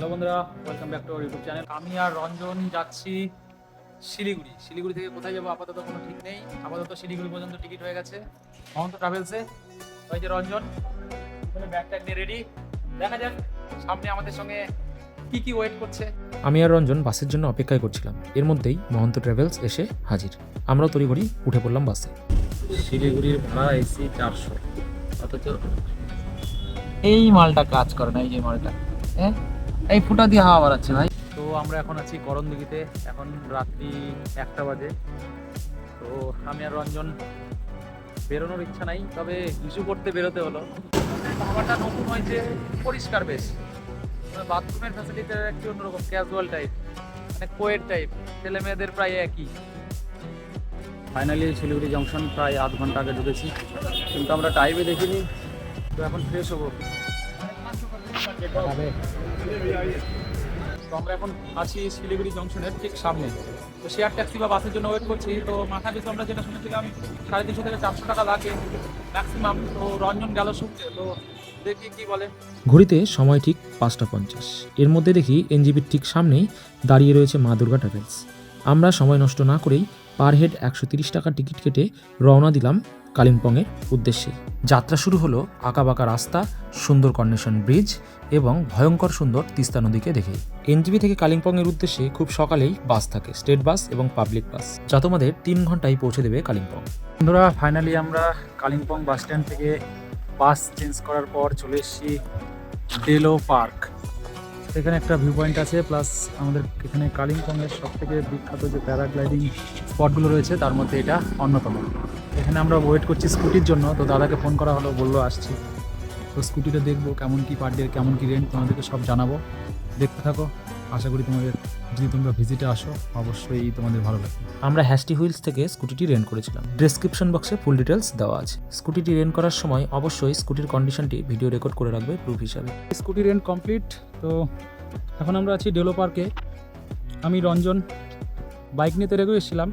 Hello বন্ধুরা, welcome back to our YouTube channel. আমি আর রঞ্জন যাচ্ছি শিলিগুড়ি। শিলিগুড়ি থেকে কোথায় যাবো আপাতত কোনো ঠিক নেই। আপাতত শিলিগুড়ি পর্যন্ত টিকিট হয়ে গেছে মহন্ত ট্রাভেলসে। ওই যে রঞ্জন ব্যাগ ট্যাগ নিয়ে রেডি। দেখা যাক সামনে আমাদের সঙ্গে কি কি ওয়েট করছে। আমি আর রঞ্জন বাসের জন্য অপেক্ষায় করছিলাম। এর মধ্যেই মহন্ত ট্রাভেলস এসে হাজির। আমরাও তড়িঘড়ি উঠে পড়লাম বাসে। শিলিগুড়ির ভাড়া এসি 400, অথচ এই মালটা কাজ করে না। এই যে মালটা, হ্যাঁ, এই ফুটা দিয়ে হাওয়া বাড়াচ্ছে ভাই। তো আমরা এখন আছি করণদিঘিতে। এখন রাত্রি 1টা বাজে। তো আমি আর রঞ্জন বেরোনোর ইচ্ছা নাই, তবে ইস্যু করতে বেরোতে হলো। খাবারটা নতুন হয়েছে, পরিষ্কার বেশ। বাথরুমের ফ্যাসিলিটি একটু অন্যরকম, ক্যাজুয়াল টাইপ, মানে কোয়েট টাইপ, ছেলে মেয়েদের প্রায় একই। ফাইনালি শিলিগুড়ি জংশন প্রায় আধ ঘন্টা আগে ঢুকেছি, কিন্তু আমরা টাইমে দেখিনি। তো এখন ফ্রেশ হবো। তো আমরা এখন আছি শিলিগুড়ি জংশনের ঠিক সামনে। তো শেয়ার ট্যাক্সি বা বাসের জন্য ওয়েট করছি। তো মাথা পিছু আমরা যেটা শুনেছিলাম 350 থেকে 400 টাকা লাগে ম্যাক্সিমাম। তো রঞ্জন গেল শুনতে, তো দেখি কি বলে। ঘড়িতে সময় ঠিক 5:50। এর মধ্যে দেখি এনজিবির ঠিক সামনেই দাঁড়িয়ে রয়েছে মা দুর্গা ট্রাভেলস। আমরা সময় নষ্ট না করেই পার হেড 130 টাকার টিকিট কেটে রওনা দিলাম কালিম্পংয়ের উদ্দেশ্যে। যাত্রা শুরু হলো আঁকাবাঁকা রাস্তা, সুন্দর কর্নেশন ব্রিজ এবং ভয়ঙ্কর সুন্দর তিস্তা নদীকে দেখে। এনজিবি থেকে কালিম্পংয়ের উদ্দেশ্যে খুব সকালেই বাস থাকে, স্টেট বাস এবং পাবলিক বাস, যা তোমাদের 3 ঘন্টায় পৌঁছে দেবে কালিম্পং। বন্ধুরা, ফাইনালি আমরা কালিম্পং বাস স্ট্যান্ড থেকে বাস চেঞ্জ করার পর চলে এসেছি ডেলো পার্ক। এখানে একটা ভিউ পয়েন্ট আছে, প্লাস আমাদের এখানে কালিম্পংয়ের সব থেকে বিখ্যাত যে প্যারাগ্লাইডিং স্পটগুলো রয়েছে তার মধ্যে এটা অন্যতম। এখানে আমরা ওয়েট করছি স্কুটির জন্য। তো দাদাকে ফোন করা হলো, বললো আসছি। তো স্কুটিটা দেখবো কেমন কি পার ডে, কেমন কি রেন্ট, তোমাদেরকে সব জানাবো। দেখতে থাকো। আশা করি তোমাদের, যদি তোমরা ভিজিটে আসো, অবশ্যই তোমাদের ভালো লাগবে। আমরা হ্যাস্টি হুইলস থেকে স্কুটিটি রেন্ট করেছিলাম। ডেসক্রিপশন বক্সে ফুল ডিটেলস দেওয়া আছে। স্কুটিটি রেন্ট করার সময় অবশ্যই স্কুটির কন্ডিশনটি ভিডিও রেকর্ড করে রাখবে প্রুফ হিসাবে। Scooty rent complete. তো এখন আমরা আছি ডেলো পার্কে। আমি রঞ্জন বাইক নিয়ে তেরেগো এসেছিলাম,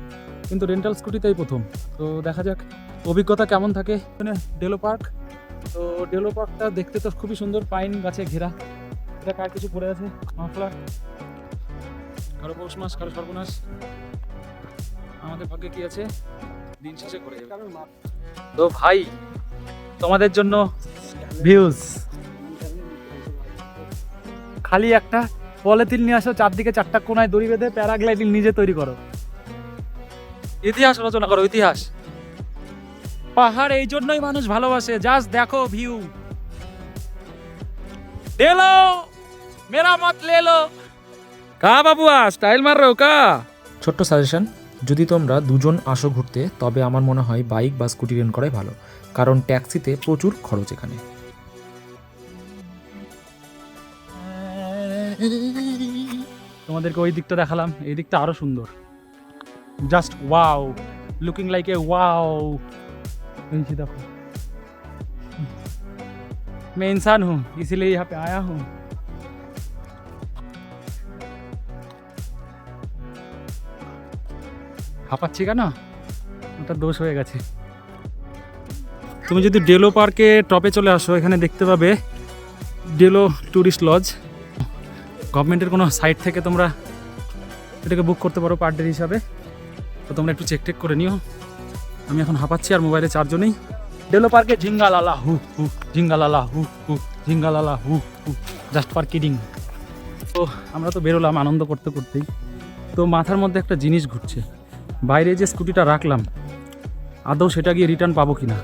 কিন্তু রেন্টাল স্কুটিতেই প্রথম। তো দেখা যাক অভিজ্ঞতা কেমন থাকে। এখানে ডেলো পার্ক। তো ডেলো পার্কটা দেখতে তো খুবই সুন্দর, পাইন গাছে ঘেরা। এটা কার কিছু পড়ে আছে, মাফলার, কারো পৌষ মাস, কারো সর্বনাশ। আমাদের ভাগ্যে কি আছে, দিন শেষে করে যাবে। তো ভাই, তোমাদের জন্য ভিউজ। খালি একটা পলিথিন নিয়ে আসো, চারদিকে 4টা কোনায় দড়ি বেঁধে প্যারাগ্লাইডিং নিজে তৈরি করো, ইতিহাস রচনা করো, ইতিহাস। পাহাড় এই জন্যই মানুষ ভালোবাসে। জাস্ট দেখো ভিউ। লেলো মেরা মত লেলো। কা বাবুয়া, স্টাইল মার রো কা। ছোট্ট সাজেশন, যদি তোমরা দুজন আসো ঘুরতে, তবে আমার মনে হয় বাইক বা স্কুটি রেন্ট করাই ভালো, কারণ ট্যাক্সিতে প্রচুর খরচ এখানে। তোমাদেরকে ওই দিকটা দেখালাম, এই দিকটা আরো সুন্দর। Just wow, looking like a wow. এই যে দেখো, मैं इंसान हूँ इसीलिए यहाँ पे आया हूँ। হাঁপাচ্ছি কেন, ওটা দোষ হয়ে গেছে। তুমি যদি ডেলো পার্কে টপে চলে আসো, এখানে দেখতে পাবে ডেলো ট্যুরিস্ট লজ। গভর্নমেন্টের কোনো সাইট থেকে তোমরা এটাকে বুক করতে পারো পার ডে হিসাবে। তো তোমরা একটু চেক টেক করে নিও। আমি এখন হাঁপাচ্ছি আর মোবাইলে চার্জও নেই। ডেলো পার্কে ঝিঙ্গালালা হু হু, ঝিঙ্গালালা হু হু, ঝিঙ্গালালা হু হু, জাস্ট ফর কিডিং। তো আমরা তো বেরোলাম আনন্দ করতে করতেই। তো মাথার মধ্যে একটা জিনিস ঘুরছে, বাইরে যে স্কুটিটা রাখলাম আদৌ সেটা গিয়ে রিটার্ন পাবো কি না,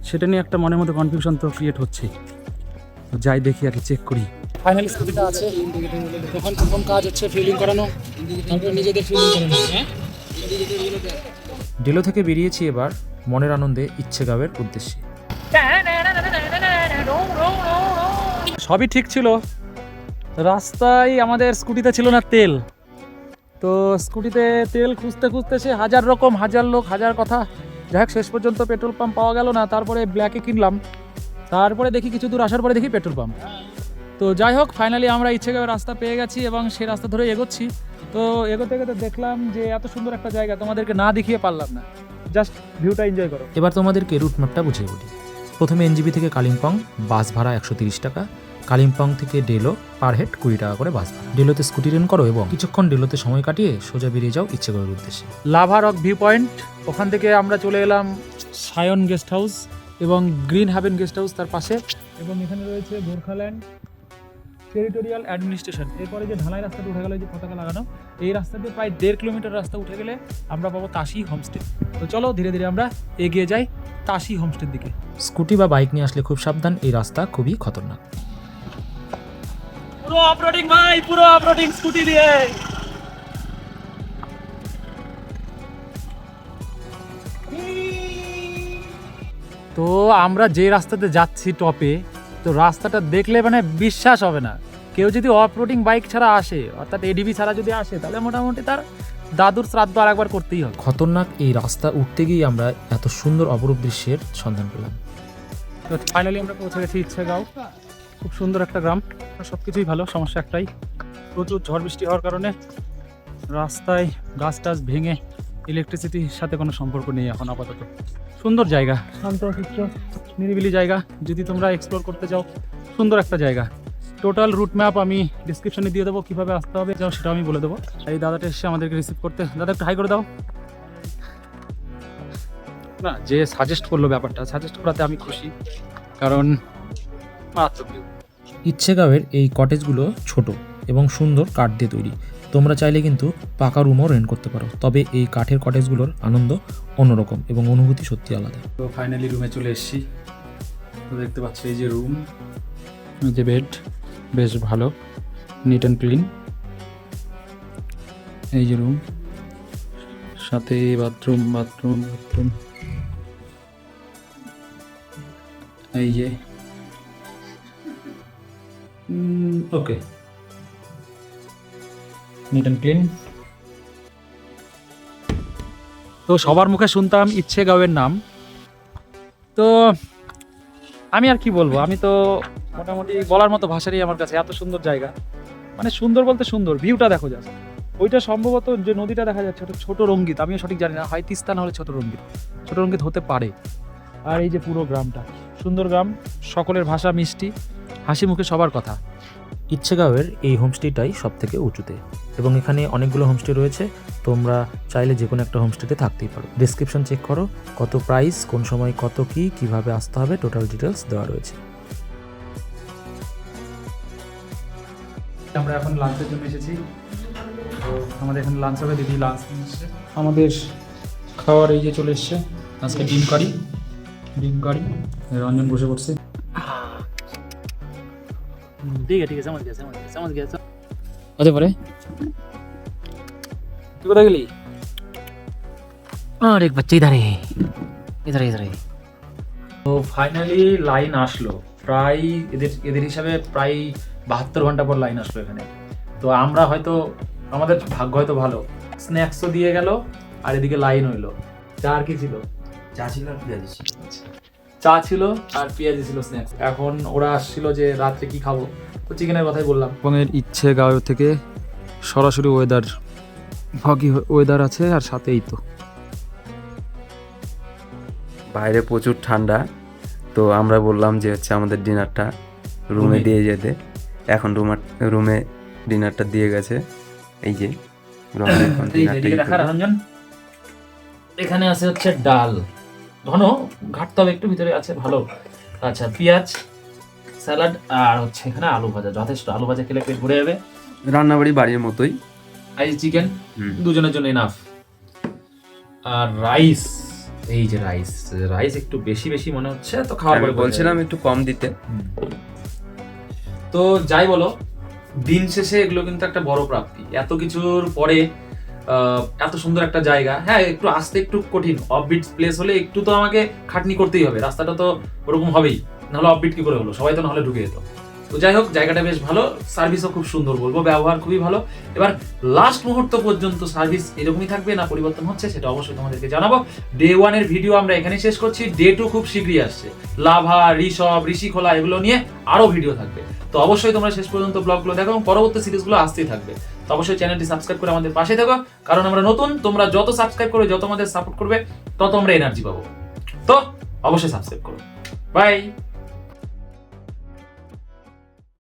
সেটা নিয়ে একটা মনের মধ্যে কনফিউশন তো ক্রিয়েট হচ্ছে। যাই দেখি, আগে চেক করি। ফাইনালি স্কুটিটা আছে। এখন প্রথম কাজ হচ্ছে ফিলিং করানো, তারপরে নিজেদের ফিলিং করানো। হ্যাঁ, ডেলো থেকে বেরিয়েছি এবার মনের আনন্দে ইচ্ছেগাঁওয়ের উদ্দেশ্যে। সবই ঠিক ছিল, রাস্তায় আমাদের স্কুটিতে ছিল না তেল। তো স্কুটিতে তেল খুঁজতে খুঁজতে সে হাজার রকম, হাজার লোক, হাজার কথা। যাই হোক, শেষ পর্যন্ত পেট্রোল পাম্প পাওয়া গেল না। তারপরে ব্ল্যাকে কিনলাম। তারপরে দেখি কিছু দূর আসার পরে দেখি পেট্রোল পাম্প। তো যাই হোক, ফাইনালি আমরা ইচ্ছেগাঁওয়ের রাস্তা পেয়ে গেছি এবং সেই রাস্তা ধরে এগোচ্ছি। তো এগোতে এগোতে দেখলাম যে এত সুন্দর একটা জায়গা, তোমাদেরকে না দেখিয়ে পারলাম না। জাস্ট ভিউটা এনজয় করো। এবার তোমাদেরকে রুট ম্যাপটা বুঝিয়ে বলি। প্রথমে এনজিবি থেকে কালিম্পং বাস ভাড়া 130 টাকা, কালিম্পং থেকে ডেলো পার হেড 20 টাকা করে বাস ভাড়া। ডেলোতে স্কুটি রেন্ট করো এবং কিছুক্ষণ ডেলোতে সময় কাটিয়ে সোজা বেরিয়ে যাও ইচ্ছেগড়ের উদ্দেশ্যে। লাভা রক ভিউ পয়েন্ট, ওখান থেকে আমরা চলে এলাম সায়ন গেস্ট হাউস এবং গ্রিন হ্যাভেন গেস্ট হাউস তার পাশে, এবং এখানে রয়েছে গোর্খাল্যান্ড টেরিটোরিয়াল অ্যাডমিনিস্ট্রেশন। এরপরে যে ঢালাই রাস্তাটা উঠে গেল, যে পতাকা লাগানো, এই রাস্তা দিয়ে প্রায় 1.5 কিলোমিটার রাস্তা উঠে গেলে আমরা পাবো তাশি হোমস্টে। তো চলো ধীরে ধীরে আমরা এগিয়ে যাই তাশি হোমস্টের দিকে। স্কুটি বা বাইক নিয়ে আসলে খুব সাবধান, এই রাস্তা খুবই খতরনাক। পুরো অফরোডিং ভাই, পুরো অফরোডিং স্কুটি দিয়ে। তো আমরা যে রাস্তাতে যাচ্ছি টপে, তো রাস্তাটা দেখলে মানে বিশ্বাস হবে না। কেউ যদি অফরোডিং বাইক ছাড়া আসে, অর্থাৎ এডিবি ছাড়া যদি আসে, তাহলে মোটামুটি তার দাদুর শ্রাদ্ধ আর একবার করতেই হবে। খতরনাক এই রাস্তা উঠতে গিয়ে আমরা এত সুন্দর অপরূপ দৃশ্যের সন্ধান পেলাম। তো ফাইনালি আমরা পৌঁছে গেছি ইচ্ছেগাঁও। খুব সুন্দর একটা গ্রাম, সব কিছুই ভালো, সমস্যা একটাই প্রচুর ঝড় বৃষ্টি হওয়ার কারণে রাস্তায় গাছ টাছ ভেঙে ইলেকট্রিসিটির সাথে কোনো সম্পর্ক নেই এখন আপাতত। সুন্দর জায়গা, শান্ত শিষ্ট নিরিবিলি জায়গা, যদি তোমরা এক্সপ্লোর করতে চাও সুন্দর একটা জায়গা। টোটাল রুট ম্যাপ আমি ডিসক্রিপশনে দিয়ে দেবো, কীভাবে আসতে হবে যাও সেটাও আমি বলে দেবো। এই দাদাটা এসে আমাদেরকে রিসিভ করতে, দাদা একটু হাই করে দাও। না, যে সাজেস্ট করলো ব্যাপারটা, সাজেস্ট করাতে আমি খুশি, কারণ মারাত্মক। ইচ্ছেগাঁওয়ের এই কটেজগুলো ছোট এবং সুন্দর কাঠ দিয়ে তৈরি। তোমরা চাইলে কিন্তু পাকা রুমও রেন্ট করতে পারো, তবে এই কাঠের কটেজগুলোর আনন্দ অন্যরকম এবং অনুভূতি সত্যি আলাদা। তো ফাইনালি রুমে চলে এসেছি। তো দেখতে পাচ্ছি এই যে রুম, এই যে বেড, বেশ ভালো, নিট অ্যান্ড ক্লিন। এই যে রুম, সাথে বাথরুম বাথরুম বাথরুম। এই যে ওকে, নিট অ্যান্ড ক্লিন। তো সবার মুখে শুনতাম ইচ্ছেগাঁওয়ের নাম, তো আমি আর কি বলবো, আমি তো মোটামুটি বলার মতো ভাষারই আমার কাছে। এত সুন্দর জায়গা, মানে সুন্দর বলতে সুন্দর, ভিউটা দেখো জাস্ট। ওইটা সম্ভবত যে নদীটা দেখা যাচ্ছে ওটা ছোট রঙ্গিত, আমিও সঠিক জানি না, হয় তিস্তা না হলে ছোট রঙ্গিত হতে পারে। আর এই যে পুরো গ্রামটা সুন্দর গ্রাম, সকলের ভাষা মিষ্টি, হাসি মুখে সবার কথা। ইচ্ছেগাঁওয়ের এই হোমস্টেটাই সব থেকে উঁচুতে এবং এখানে অনেকগুলো হোমস্টে রয়েছে। তোমরা চাইলে যে কোনো একটা হোমস্টেতে থাকতেই পারো। ডেসক্রিপশন চেক করো, কত প্রাইস, কোন সময় কত কি, কিভাবে আসতে হবে, টোটাল ডিটেলস দেওয়া রয়েছে। আমরা এখন লাঞ্চের জন্য এসেছি। তো আমাদের এখানে লাঞ্চ হবে, দিদি লাঞ্চ নিয়ে এসছে। আমাদের খাওয়ার এই যে চলে এসছে, আজকে ডিম কারি। রঞ্জন বসে পড়ছে। ঠিক আছে समझ गया হতে পারে। তুই কোথায় গেলি? আর এক বাচ্চা ইধারে ইধারে। তো ফাইনালি লাইন আসলো, প্রায় এদের হিসাবে প্রায় 72 ঘন্টা পর লাইন আসলো এখানে। তো আমরা হয়তো, আমাদের ভাগ্য হয়তো ভালো, স্ন্যাক্সও দিয়ে গেল আর এদিকে লাইন হইলো। চা আর কি ছিল? চা ছিল আর পেঁয়াজি ছিল। চা ছিল আর পেঁয়াজি ছিল স্ন্যাক্স। এখন ওরা আসছিল যে রাত্রে কি খাবো, তো চিকেনের কথাই বললাম। এবং এর ইচ্ছেগাঁও থেকে সরাসরি ফগি ওয়েদার আছে, আর সাথেই তো বাইরে প্রচুর ঠান্ডা। তো আমরা বললাম যে হচ্ছে আমাদের ডিনারটা রুমে দিয়ে যেতে। এখন রুমে ডিনারটা দিয়ে গেছে। এই যে রঞ্জন, এখানে আছে হচ্ছে ডাল, ঘন ঘাটতে হবে একটু, ভিতরে আছে ভালো। আচ্ছা, পেঁয়াজ, স্যালাড, আর হচ্ছে এখানে আলু ভাজা। যথেষ্ট, আলু ভাজা খেলে পেট ভরে যাবে। রান্নাবাড়ি বাড়ির মতোই। এই চিকেন দুজনের জন্য এনাফ। আর রাইস, এই যে রাইস একটু বেশি মনে হচ্ছে, তো খাওয়ার পরে বলছিলাম একটু কম দিতে। তো যাই বলো, দিন শেষে এগুলো কিন্তু একটা বড় প্রাপ্তি। এত কিছুর পরে এত সুন্দর একটা জায়গা। হ্যাঁ, একটু আসতে একটু কঠিন, অফবিট প্লেস হলে একটু তো আমাকে খাটনি করতেই হবে, রাস্তাটা তো ওরকম হবেই, নাহলে অফবিট কি করে হলো, সবাই তো নাহলে ঢুকে যেত। তো যাই হোক, জায়গাটা বেশ ভালো, সার্ভিসও খুব সুন্দর, বলবো ব্যবহার খুবই ভালো। এবার লাস্ট মুহূর্ত পর্যন্ত সার্ভিস এরকমই থাকবে না পরিবর্তন হচ্ছে, সেটা অবশ্যই তোমাদেরকে জানাবো। ডে 1 এর ভিডিও আমরা এখানে শেষ করছি। ডে 2 খুব শীঘ্রই আসছে, লাভা, ঋষভ, ঋষিখোলা এগুলো নিয়ে আরো ভিডিও থাকবে। তো অবশ্যই তোমরা শেষ পর্যন্ত ব্লগগুলো দেখো এবং পরবর্তী সিরিজগুলো আসতেই থাকবে। তো অবশ্যই চ্যানেলটি সাবস্ক্রাইব করে আমাদের পাশে থাকো, কারণ আমরা নতুন, তোমরা যত সাবস্ক্রাইব করবে, যত আমাদের সাপোর্ট করবে, তত আমরা এনার্জি পাবো। তো অবশ্যই সাবস্ক্রাইব করো। বাই।